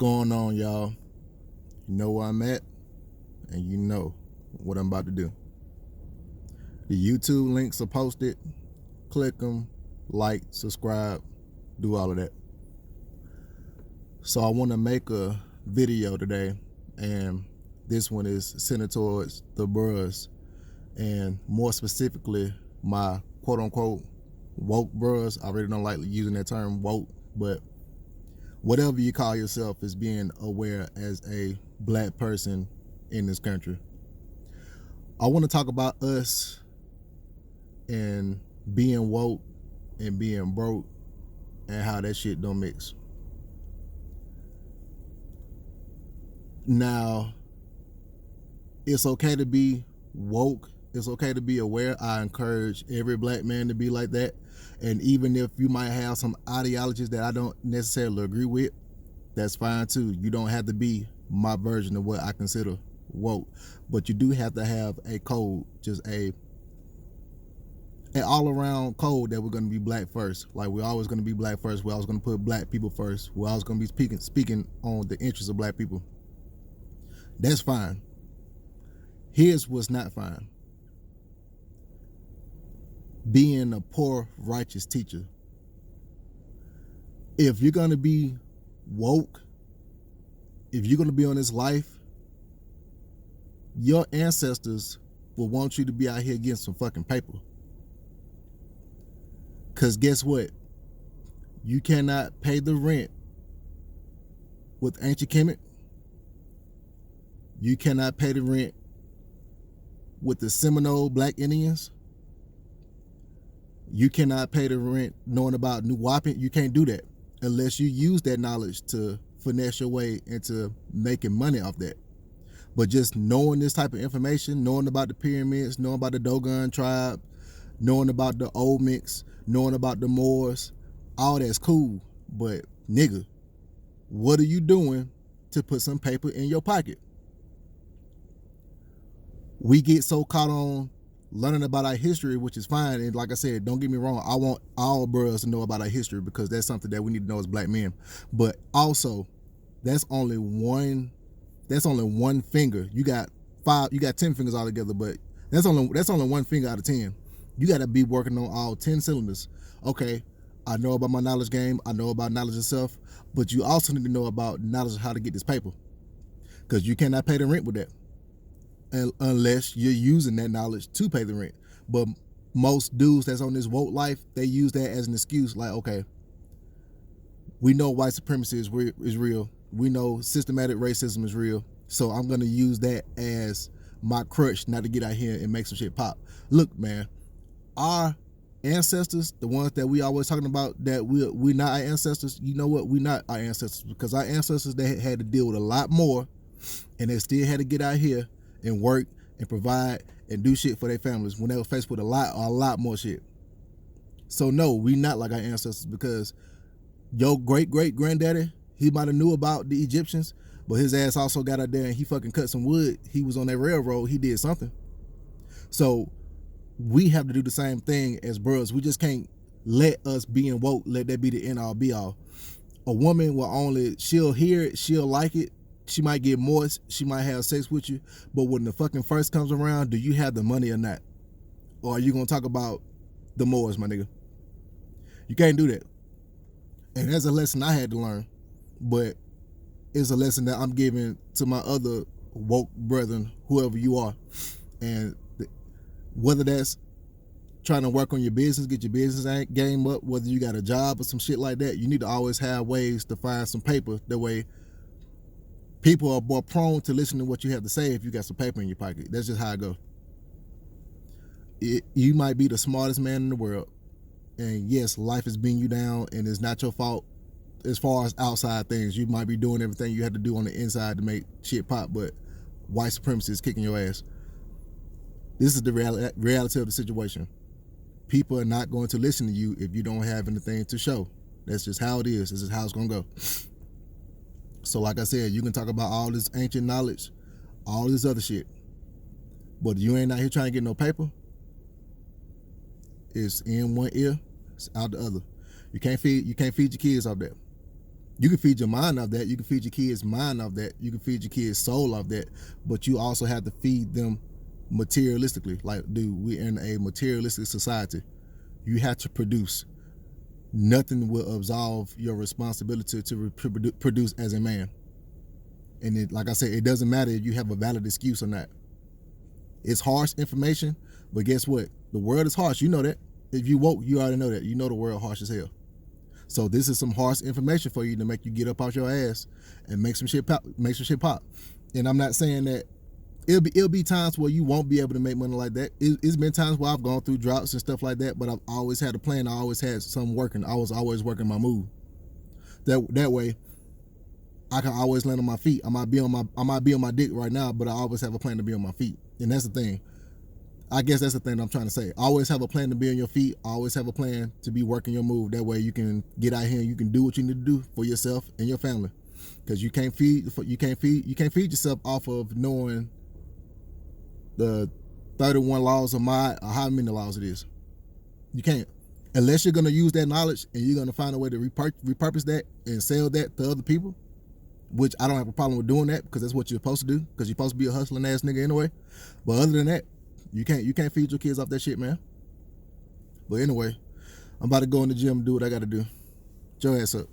going on, y'all? You know where I'm at, and you know what I'm about to do. The YouTube links are posted. Click them, like, subscribe, do all of that. So I want to make a video today, and this one is centered towards the bros, and more specifically, my quote-unquote woke bros. I really don't like using that term woke, but whatever you call yourself is being aware as a black person in this country. I want to talk about us and being woke and being broke and how that shit don't mix. Now, it's okay to be woke. It's okay to be aware. I encourage every black man to be like that. And even if you might have some ideologies that I don't necessarily agree with, that's fine too. You don't have to be my version of what I consider woke. But you do have to have a code, just an all-around code that we're going to be black first. Like, we're always going to be black first. We're always going to put black people first. We're always going to be speaking on the interests of black people. That's fine. Here's what's not fine. Being a poor, righteous teacher. If you're going to be woke, if you're going to be on this life, your ancestors will want you to be out here getting some fucking paper. Because guess what? You cannot pay the rent with ancient Kemet. You cannot pay the rent with the Seminole Black Indians. You cannot pay the rent knowing about New Wapping. You can't do that unless you use that knowledge to finesse your way into making money off that. But just knowing this type of information, knowing about the pyramids, knowing about the Dogon tribe, knowing about the Olmecs, knowing about the Moors, all that's cool. But nigga, what are you doing to put some paper in your pocket? We get so caught on learning about our history, which is fine. And like I said, don't get me wrong, I want all bros to know about our history because that's something that we need to know as black men. But also, that's only one finger. You got 10 fingers all together, but that's only one finger out of 10. You got to be working on all 10 cylinders. Okay, I know about my knowledge game. I know about knowledge of self, but you also need to know about knowledge of how to get this paper, because you cannot pay the rent with that unless you're using that knowledge to pay the rent. But most dudes that's on this woke life, they use that as an excuse. Like, okay, we know white supremacy is real. We know systematic racism is real. So I'm going to use that as my crutch not to get out here and make some shit pop. Look, man, our ancestors, the ones that we always talking about, that we not our ancestors, you know what? We not our ancestors, because our ancestors, they had to deal with a lot more, and they still had to get out here and work and provide and do shit for their families when they were faced with a lot more shit. So no, we not like our ancestors, because your great-great-granddaddy, he might have knew about the Egyptians, but his ass also got out there and he fucking cut some wood. He was on that railroad. He did something. So we have to do the same thing as bros. We just can't let us being woke, let that be the end all be all. A woman will she'll hear it, she'll like it, she might get moist, she might have sex with you, but when the fucking first comes around, do you have the money or not? Or are you gonna talk about the Moors, my nigga? You can't do that. And that's a lesson I had to learn, but it's a lesson that I'm giving to my other woke brethren, whoever you are. And whether that's trying to work on your business, get your business game up, whether you got a job or some shit like that, you need to always have ways to find some paper. That way people are more prone to listen to what you have to say if you got some paper in your pocket. That's just how I go. You might be the smartest man in the world, and yes, life is beating you down, and it's not your fault as far as outside things. You might be doing everything you have to do on the inside to make shit pop, but white supremacy is kicking your ass. This is the reality of the situation. People are not going to listen to you if you don't have anything to show. That's just how it is. This is how it's going to go. So like I said, you can talk about all this ancient knowledge, all this other shit, but you ain't out here trying to get no paper. It's in one ear, it's out the other. You can't feed your kids off that. You can feed your mind off that. You can feed your kids' mind off that. You can feed your kids' soul off that. But you also have to feed them materialistically. Like, dude, we're in a materialistic society. You have to produce. Nothing will absolve your responsibility to produce as a man. And it, like I said, it doesn't matter if you have a valid excuse or not. It's harsh information, but guess what? The world is harsh. You know that. If you woke, you already know that. You know the world harsh as hell. So this is some harsh information for you to make you get up out your ass and make some shit pop. Make some shit pop. And I'm not saying that it'll be times where you won't be able to make money like that. It's been times where I've gone through droughts and stuff like that, but I've always had a plan. I always had something working. I was always working my move. That way, I can always land on my feet. I might be on my dick right now, but I always have a plan to be on my feet. And that's the thing. I guess that's the thing I'm trying to say. Always have a plan to be on your feet. Always have a plan to be working your move. That way you can get out here and you can do what you need to do for yourself and your family. Because you can't feed yourself off of knowing the 31 laws of Ma'at or how many laws it is. You can't. Unless you're gonna use that knowledge and you're gonna find a way to repurpose that and sell that to other people, which I don't have a problem with doing that because that's what you're supposed to do, because you're supposed to be a hustling ass nigga anyway. But other than that, you can't feed your kids off that shit, man. But anyway, I'm about to go in the gym and do what I gotta do. Get your ass up.